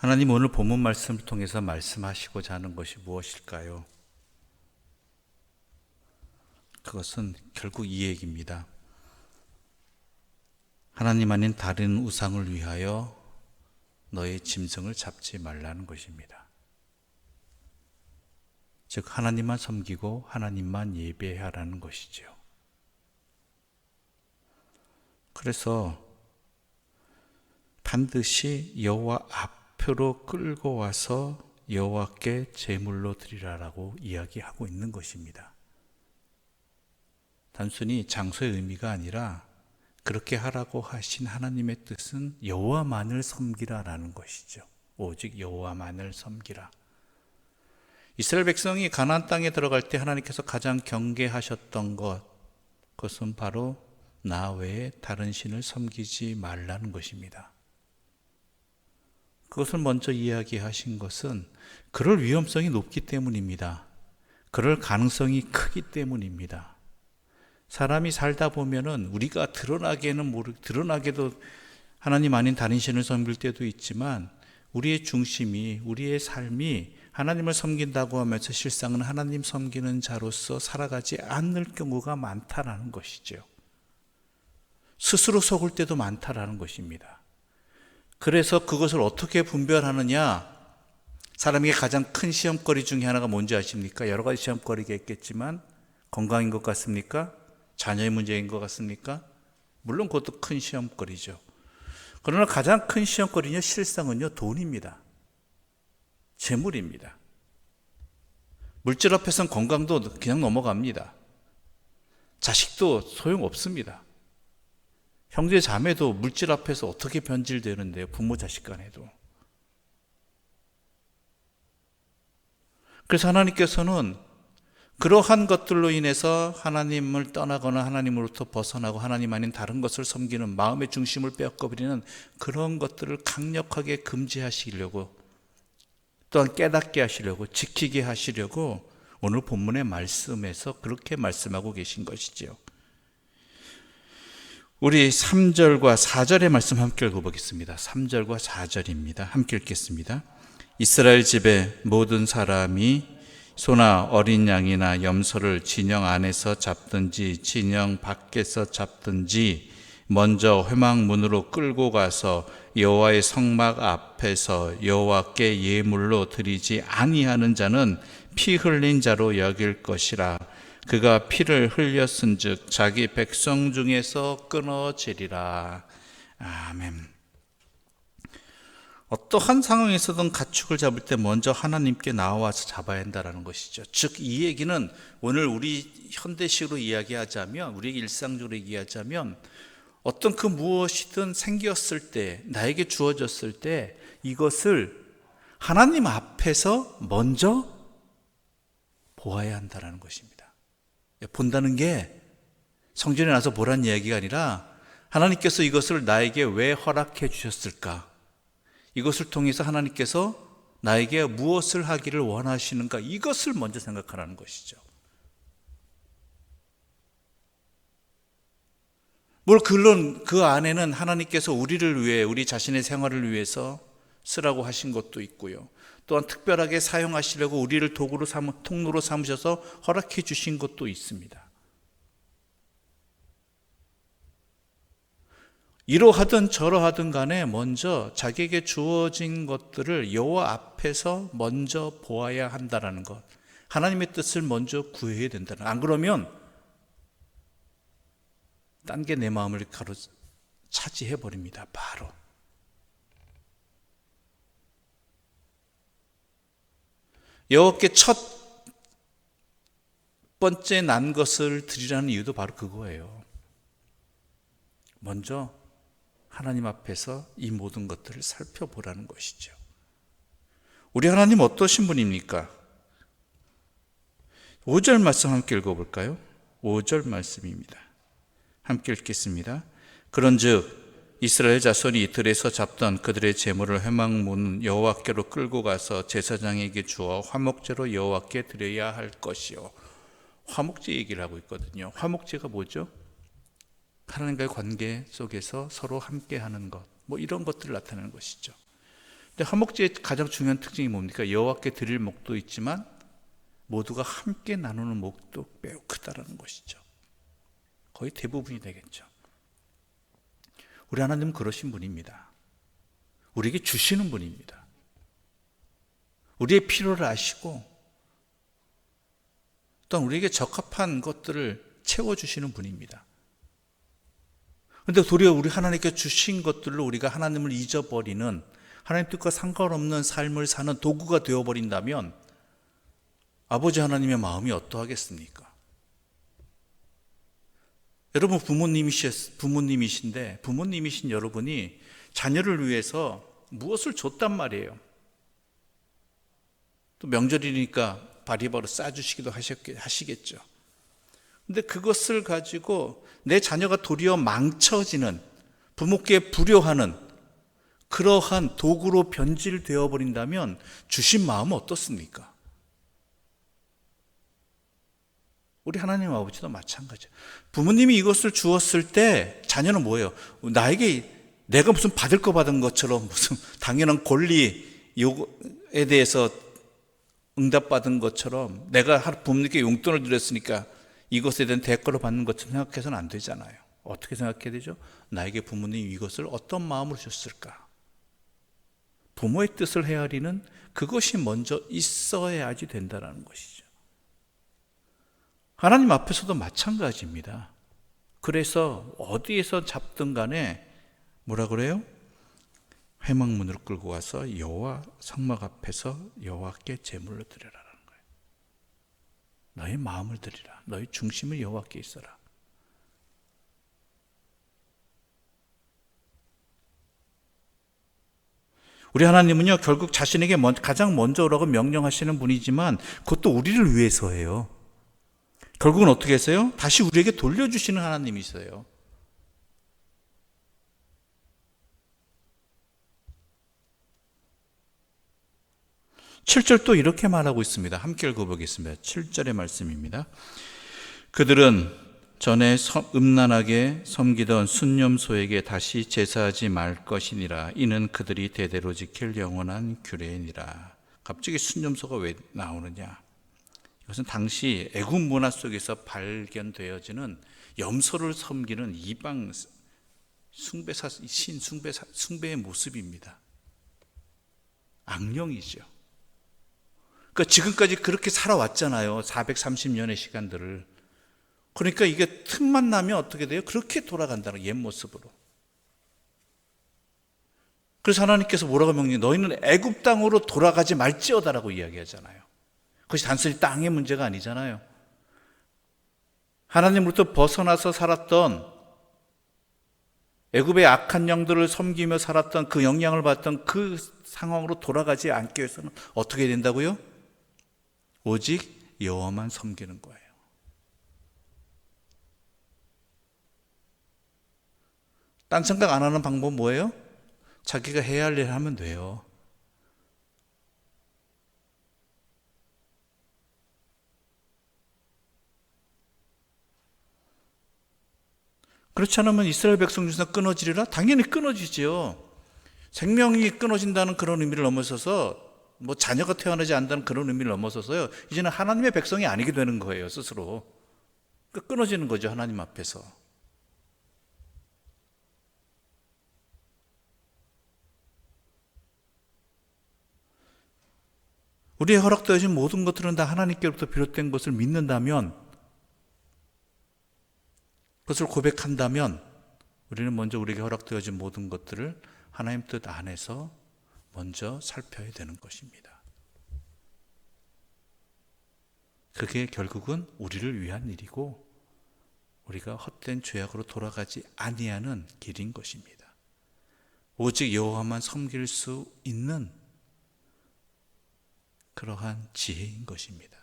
하나님 오늘 본문 말씀을 통해서 말씀하시고자 하는 것이 무엇일까요? 그것은 결국 이 얘기입니다. 하나님 아닌 다른 우상을 위하여 너의 짐승을 잡지 말라는 것입니다. 즉 하나님만 섬기고 하나님만 예배하라는 것이죠. 그래서 반드시 여호와 앞으로 끌고 와서 여호와께 제물로 드리라라고 이야기하고 있는 것입니다. 단순히 장소의 의미가 아니라 그렇게 하라고 하신 하나님의 뜻은 여호와만을 섬기라라는 것이죠. 오직 여호와만을 섬기라. 이스라엘 백성이 가나안 땅에 들어갈 때 하나님께서 가장 경계하셨던 그것은 바로 나 외에 다른 신을 섬기지 말라는 것입니다. 그것을 먼저 이야기하신 것은 그럴 위험성이 높기 때문입니다. 그럴 가능성이 크기 때문입니다. 사람이 살다 보면은 우리가 드러나게도 하나님 아닌 다른 신을 섬길 때도 있지만 우리의 중심이, 우리의 삶이 하나님을 섬긴다고 하면서 실상은 하나님 섬기는 자로서 살아가지 않을 경우가 많다라는 것이죠. 스스로 속을 때도 많다라는 것입니다. 그래서 그것을 어떻게 분별하느냐? 사람에게 가장 큰 시험거리 중에 하나가 뭔지 아십니까? 여러 가지 시험거리가 있겠지만 건강인 것 같습니까? 자녀의 문제인 것 같습니까? 물론 그것도 큰 시험거리죠. 그러나 가장 큰 시험거리는 실상은요, 돈입니다. 재물입니다. 물질 앞에서는 건강도 그냥 넘어갑니다. 자식도 소용없습니다. 형제 자매도 물질 앞에서 어떻게 변질되는데요? 부모 자식 간에도. 그래서 하나님께서는 그러한 것들로 인해서 하나님을 떠나거나 하나님으로부터 벗어나고 하나님 아닌 다른 것을 섬기는 마음의 중심을 빼앗겨버리는 그런 것들을 강력하게 금지하시려고, 또한 깨닫게 하시려고, 지키게 하시려고 오늘 본문의 말씀에서 그렇게 말씀하고 계신 것이죠. 우리 3절과 4절의 말씀 함께 읽어보겠습니다. 3절과 4절입니다. 함께 읽겠습니다. 이스라엘 집의 모든 사람이 소나 어린 양이나 염소를 진영 안에서 잡든지 진영 밖에서 잡든지 먼저 회막문으로 끌고 가서 여호와의 성막 앞에서 여호와께 예물로 드리지 아니하는 자는 피 흘린 자로 여길 것이라. 그가 피를 흘렸은즉 자기 백성 중에서 끊어지리라. 아멘. 어떠한 상황에서든 가축을 잡을 때 먼저 하나님께 나와서 잡아야 한다는 것이죠. 즉 이 얘기는 오늘 우리 현대식으로 이야기하자면, 우리 일상적으로 얘기하자면 어떤 그 무엇이든 생겼을 때, 나에게 주어졌을 때 이것을 하나님 앞에서 먼저 보아야 한다는 것입니다. 본다는 게 성전에 나서 보라는 이야기가 아니라 하나님께서 이것을 나에게 왜 허락해 주셨을까? 이것을 통해서 하나님께서 나에게 무엇을 하기를 원하시는가? 이것을 먼저 생각하라는 것이죠. 물론 그 안에는 하나님께서 우리를 위해, 우리 자신의 생활을 위해서 쓰라고 하신 것도 있고요. 또한 특별하게 사용하시려고 우리를 통로로 삼으셔서 허락해 주신 것도 있습니다. 이러하든 저러하든 간에 먼저 자기에게 주어진 것들을 여호와 앞에서 먼저 보아야 한다는 것, 하나님의 뜻을 먼저 구해야 된다는 것. 안 그러면 딴 게 내 마음을 차지해 버립니다. 바로. 여호와께 첫 번째 난 것을 드리라는 이유도 바로 그거예요. 먼저 하나님 앞에서 이 모든 것들을 살펴보라는 것이죠. 우리 하나님 어떠신 분입니까? 5절 말씀 함께 읽어볼까요? 5절 말씀입니다. 함께 읽겠습니다. 그런즉 이스라엘 자손이 들에서 잡던 그들의 제물을 회막문 여호와께로 끌고 가서 제사장에게 주어 화목제로 여호와께 드려야 할 것이요. 화목제 얘기를 하고 있거든요. 화목제가 뭐죠? 하나님과의 관계 속에서 서로 함께하는 것, 이런 것들을 나타내는 것이죠. 근데 화목제의 가장 중요한 특징이 뭡니까? 여호와께 드릴 목도 있지만 모두가 함께 나누는 목도 매우 크다라는 것이죠. 거의 대부분이 되겠죠. 우리 하나님은 그러신 분입니다. 우리에게 주시는 분입니다. 우리의 필요를 아시고 또한 우리에게 적합한 것들을 채워주시는 분입니다. 그런데 도리어 우리 하나님께 주신 것들로 우리가 하나님을 잊어버리는, 하나님 뜻과 상관없는 삶을 사는 도구가 되어버린다면 아버지 하나님의 마음이 어떠하겠습니까? 여러분 부모님이신데 부모님이신 여러분이 자녀를 위해서 무엇을 줬단 말이에요. 또 명절이니까 바리바리 싸주시기도 하시겠죠. 근데 그것을 가지고 내 자녀가 도리어 망쳐지는, 부모께 불효하는 그러한 도구로 변질되어 버린다면 주신 마음은 어떻습니까? 우리 하나님 아버지도 마찬가지예요. 부모님이 이것을 주었을 때 자녀는 뭐예요? 나에게 내가 무슨 받을 거 받은 것처럼 무슨 당연한 권리 요구에 대해서 응답받은 것처럼 내가 부모님께 용돈을 드렸으니까 이것에 대한 대가로 받는 것처럼 생각해서는 안 되잖아요. 어떻게 생각해야 되죠? 나에게 부모님이 이것을 어떤 마음으로 주셨을까? 부모의 뜻을 헤아리는 그것이 먼저 있어야지 된다는 것이죠. 하나님 앞에서도 마찬가지입니다. 그래서 어디에서 잡든 간에 뭐라 그래요? 회막문으로 끌고 와서 여호와 성막 앞에서 여호와께 제물을 드리라라는 거예요. 너의 마음을 드리라. 너의 중심을 여호와께 있어라. 우리 하나님은요, 결국 자신에게 가장 먼저 오라고 명령하시는 분이지만 그것도 우리를 위해서예요. 결국은 어떻게 했어요? 다시 우리에게 돌려주시는 하나님이세요. (7절) 또 이렇게 말하고 있습니다. 함께 읽어보겠습니다. 7절의 말씀입니다. 그들은 전에 음란하게 섬기던 순념소에게 다시 제사하지 말 것이니라. 이는 그들이 대대로 지킬 영원한 규례니라. 갑자기 순념소가 왜 나오느냐? 이것은 당시 애국 문화 속에서 발견되어지는 염소를 섬기는 이방 숭배의 모습입니다. 악령이죠. 그러니까 지금까지 그렇게 살아왔잖아요. 430년의 시간들을. 그러니까 이게 틈만 나면 어떻게 돼요? 그렇게 돌아간다는 옛 모습으로. 그래서 하나님께서 뭐라고 명령해? 너희는 애굽 땅으로 돌아가지 말지어다라고 이야기하잖아요. 그것이 단순히 땅의 문제가 아니잖아요. 하나님으로부터 벗어나서 살았던, 애굽의 악한 영들을 섬기며 살았던 그 영향을 받던 그 상황으로 돌아가지 않기 위해서는 어떻게 된다고요? 오직 여호와만 섬기는 거예요. 딴 생각 안 하는 방법은 뭐예요? 자기가 해야 할 일 하면 돼요. 그렇지 않으면 이스라엘 백성 중에서 끊어지리라? 당연히 끊어지죠. 생명이 끊어진다는 그런 의미를 넘어서서, 뭐 자녀가 태어나지 않는다는 그런 의미를 넘어서서요, 이제는 하나님의 백성이 아니게 되는 거예요, 스스로. 끊어지는 거죠, 하나님 앞에서. 우리의 허락되어진 모든 것들은 다 하나님께로부터 비롯된 것을 믿는다면, 그것을 고백한다면 우리는 먼저 우리에게 허락되어진 모든 것들을 하나님 뜻 안에서 먼저 살펴야 되는 것입니다. 그게 결국은 우리를 위한 일이고 우리가 헛된 죄악으로 돌아가지 아니하는 길인 것입니다. 오직 여호와만 섬길 수 있는 그러한 지혜인 것입니다.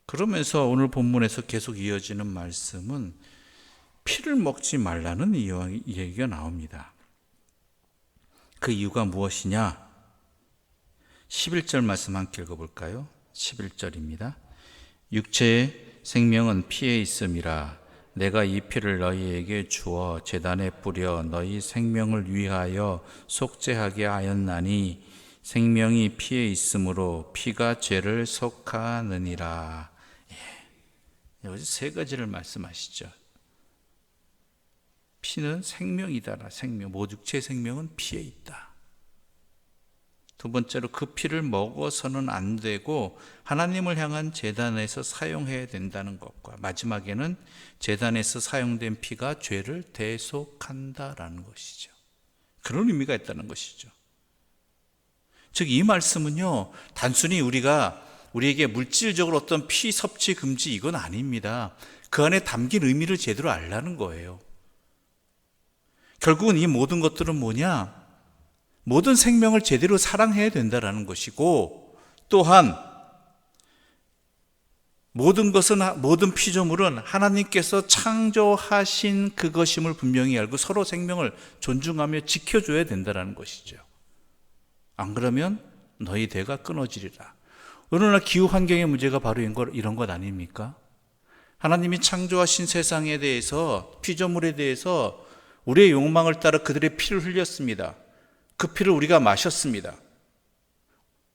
그러면서 오늘 본문에서 계속 이어지는 말씀은 피를 먹지 말라는 이야기가 나옵니다. 그 이유가 무엇이냐? 11절 말씀 함께 읽어볼까요? 11절입니다. 육체의 생명은 피에 있음이라. 내가 이 피를 너희에게 주어 제단에 뿌려 너희 생명을 위하여 속죄하게 하였나니 생명이 피에 있으므로 피가 죄를 속하느니라. 여기서 세 가지를 말씀하시죠. 피는 생명이다라. 생명, 모육체의 생명은 피에 있다. 두 번째로 그 피를 먹어서는 안 되고 하나님을 향한 제단에서 사용해야 된다는 것과 마지막에는 제단에서 사용된 피가 죄를 대속한다라는 것이죠. 그런 의미가 있다는 것이죠. 즉 이 말씀은요, 단순히 우리에게 물질적으로 어떤 피 섭취 금지 이건 아닙니다. 그 안에 담긴 의미를 제대로 알라는 거예요. 결국은 이 모든 것들은 뭐냐? 모든 생명을 제대로 사랑해야 된다는 것이고, 또한 모든 피조물은 하나님께서 창조하신 그것임을 분명히 알고 서로 생명을 존중하며 지켜줘야 된다는 것이죠. 안 그러면 너희 대가 끊어지리라. 오늘날 기후 환경의 문제가 바로 이런 것 아닙니까? 하나님이 창조하신 세상에 대해서, 피조물에 대해서 우리의 욕망을 따라 그들의 피를 흘렸습니다. 그 피를 우리가 마셨습니다.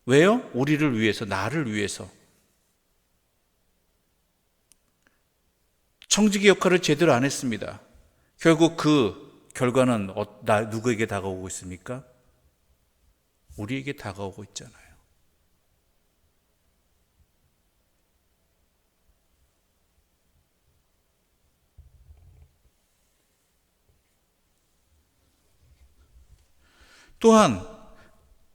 왜요? 우리를 위해서, 나를 위해서. 청지기 역할을 제대로 안 했습니다. 결국 그 결과는 누구에게 다가오고 있습니까? 우리에게 다가오고 있잖아요. 또한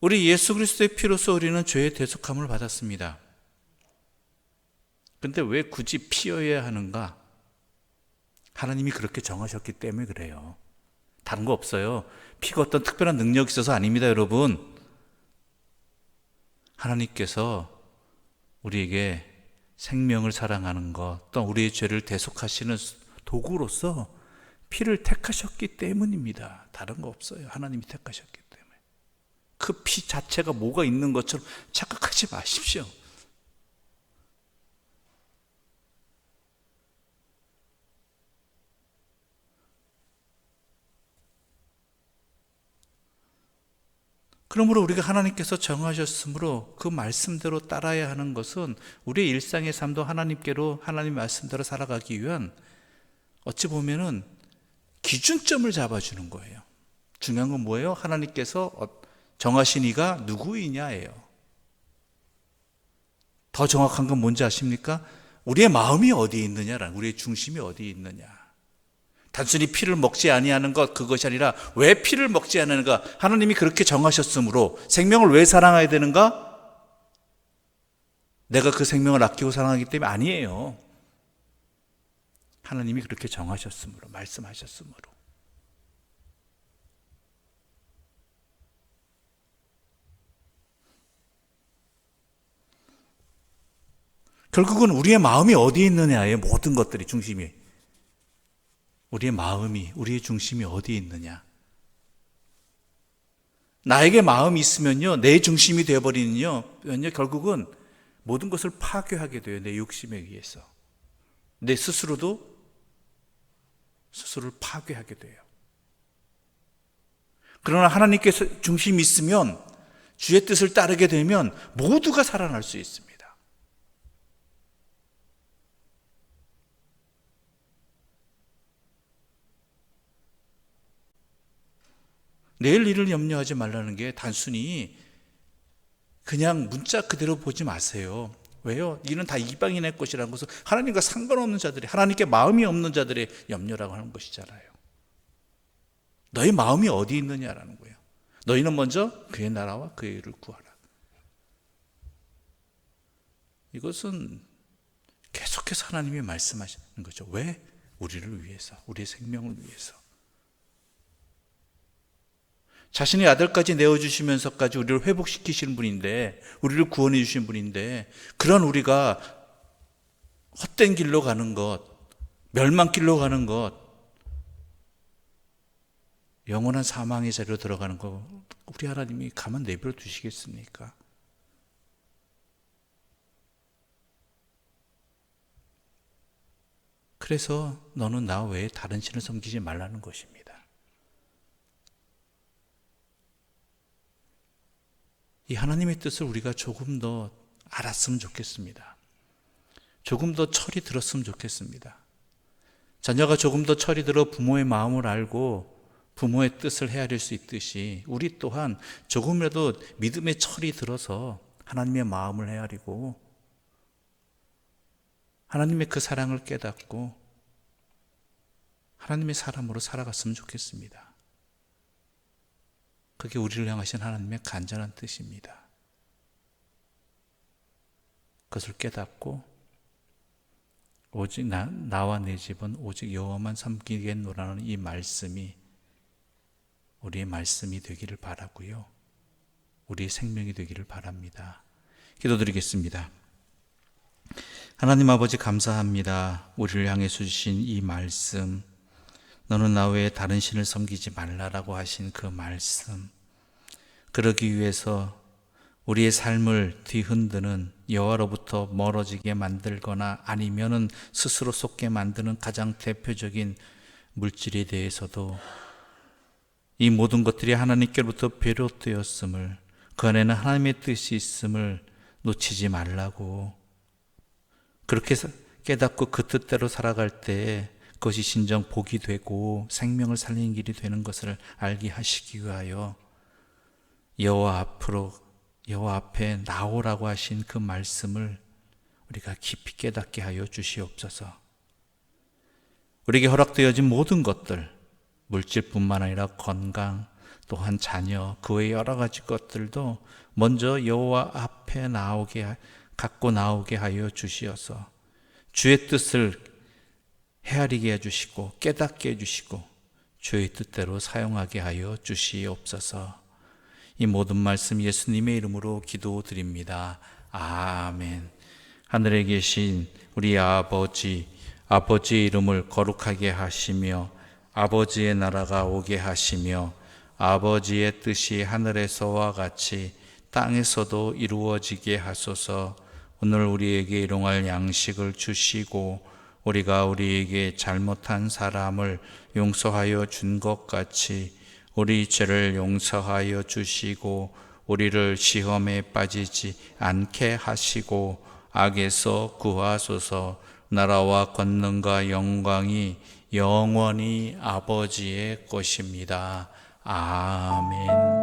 우리 예수 그리스도의 피로서 우리는 죄의 대속함을 받았습니다. 근데 왜 굳이 피여야 하는가? 하나님이 그렇게 정하셨기 때문에 그래요. 다른 거 없어요. 피가 어떤 특별한 능력이 있어서 아닙니다, 여러분. 하나님께서 우리에게 생명을 사랑하는 것, 또 우리의 죄를 대속하시는 도구로서 피를 택하셨기 때문입니다. 다른 거 없어요. 하나님이 택하셨기 때문에. 그 피 자체가 뭐가 있는 것처럼 착각하지 마십시오. 그러므로 우리가 하나님께서 정하셨으므로 그 말씀대로 따라야 하는 것은 우리의 일상의 삶도 하나님 말씀대로 살아가기 위한 어찌 보면은 기준점을 잡아주는 거예요. 중요한 건 뭐예요? 하나님께서 정하신 이가 누구이냐예요. 더 정확한 건 뭔지 아십니까? 우리의 마음이 어디에 있느냐라는, 우리의 중심이 어디에 있느냐. 단순히 피를 먹지 아니하는 것, 그것이 아니라 왜 피를 먹지 않는가? 하나님이 그렇게 정하셨으므로 생명을 왜 사랑해야 되는가? 내가 그 생명을 아끼고 사랑하기 때문에 아니에요. 하나님이 그렇게 정하셨으므로, 말씀하셨으므로. 결국은 우리의 마음이 어디에 있느냐에 모든 것들이 중심이. 우리의 마음이, 우리의 중심이 어디에 있느냐. 나에게 마음이 있으면요, 내 중심이 되어버리면요, 결국은 모든 것을 파괴하게 돼요. 내 욕심에 의해서. 내 스스로를 파괴하게 돼요. 그러나 하나님께서 중심이 있으면, 주의 뜻을 따르게 되면 모두가 살아날 수 있습니다. 내일 일을 염려하지 말라는 게 단순히 그냥 문자 그대로 보지 마세요. 왜요? 이는 다 이방인의 것이라는 것은 하나님과 상관없는 자들이, 하나님께 마음이 없는 자들의 염려라고 하는 것이잖아요. 너희 마음이 어디 있느냐라는 거예요. 너희는 먼저 그의 나라와 그의 의를 구하라. 이것은 계속해서 하나님이 말씀하시는 거죠. 왜? 우리를 위해서, 우리의 생명을 위해서. 자신의 아들까지 내어주시면서까지 우리를 회복시키시는 분인데, 우리를 구원해 주신 분인데, 그런 우리가 헛된 길로 가는 것, 멸망길로 가는 것, 영원한 사망의 자리로 들어가는 것, 우리 하나님이 가만 내버려 두시겠습니까? 그래서 너는 나 외에 다른 신을 섬기지 말라는 것입니다. 이 하나님의 뜻을 우리가 조금 더 알았으면 좋겠습니다. 조금 더 철이 들었으면 좋겠습니다. 자녀가 조금 더 철이 들어 부모의 마음을 알고 부모의 뜻을 헤아릴 수 있듯이 우리 또한 조금이라도 믿음의 철이 들어서 하나님의 마음을 헤아리고 하나님의 그 사랑을 깨닫고 하나님의 사람으로 살아갔으면 좋겠습니다. 그게 우리를 향하신 하나님의 간절한 뜻입니다. 그것을 깨닫고 오직 나와 내 집은 오직 여호와만 섬기겠노라는 이 말씀이 우리의 말씀이 되기를 바라고요. 우리의 생명이 되기를 바랍니다. 기도드리겠습니다. 하나님 아버지 감사합니다. 우리를 향해 주신 이 말씀, 너는 나 외에 다른 신을 섬기지 말라라고 하신 그 말씀, 그러기 위해서 우리의 삶을 뒤흔드는 여호와로부터 멀어지게 만들거나 아니면은 스스로 속게 만드는 가장 대표적인 물질에 대해서도 이 모든 것들이 하나님께로부터 비롯되었음을, 그 안에는 하나님의 뜻이 있음을 놓치지 말라고, 그렇게 깨닫고 그 뜻대로 살아갈 때에 그것이 진정 복이 되고 생명을 살리는 길이 되는 것을 알게 하시기 위하여 여호와 앞에 나오라고 하신 그 말씀을 우리가 깊이 깨닫게 하여 주시옵소서. 우리에게 허락되어진 모든 것들, 물질뿐만 아니라 건강, 또한 자녀, 그 외의 여러 가지 것들도 먼저 여호와 앞에 갖고 나오게 하여 주시어서 주의 뜻을 헤아리게 해주시고 깨닫게 해주시고 주의 뜻대로 사용하게 하여 주시옵소서. 이 모든 말씀 예수님의 이름으로 기도드립니다. 아멘. 하늘에 계신 우리 아버지의 이름을 거룩하게 하시며 아버지의 나라가 오게 하시며 아버지의 뜻이 하늘에서와 같이 땅에서도 이루어지게 하소서. 오늘 우리에게 일용할 양식을 주시고 우리가 우리에게 잘못한 사람을 용서하여 준 것 같이 우리 죄를 용서하여 주시고 우리를 시험에 빠지지 않게 하시고 악에서 구하소서. 나라와 권능과 영광이 영원히 아버지의 것입니다. 아멘.